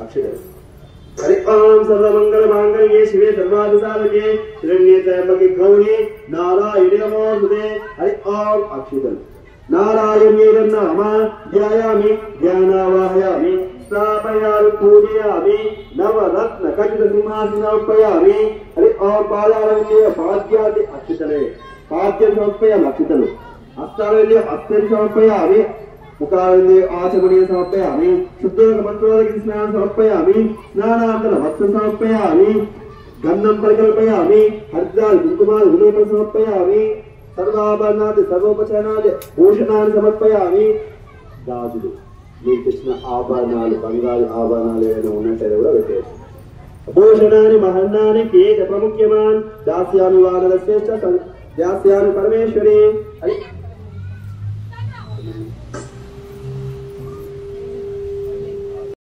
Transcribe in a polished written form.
अक्षय हरि ओम सर्वमंगल मांगल्ये शिवे सर्वाभिसाधके शरण्ये त्र्यंबके गौरी नारायणे नमोस्तुते हरि ओम अक्षय नारायण्ये नमः ध्यायामि ध्यानावाहयामि स्थापयामि पूजयामि नवरत्न खचित सिंहासनोपयामि हरि ओम पादारविंदे पाद्यादि अक्षितले पाद्यं समर्पयामि अक्षितले हस्तारविंदे हस्तं समर्पयामि मुखारविंदे आचमनीय समर्पयामि शुद्धोदकमन्त्रोदक स्नानं समर्पयामि स्नानानन्तरं वस्त्रं समर्पयामि गन्धं परिकल्पयामि हरिद्राल कुङ्कुमाल उलेपनं समर्पयामि सर्वाभरणादि सर्वोपचारादि भूषणानि समर्पयामि गाजुలు మీకు ఇచ్చిన ఆభరణాలు బంగారు ఆభరణాలు ఏమైనా ఉన్నట్లయితే కూడా పెట్టేసి భూషణాని మహన్నాని కేక ప్రముఖ్యమాన్ దాస్యామి వానర శ్రేష్ఠ దాస్యామి పరమేశ్వరి అని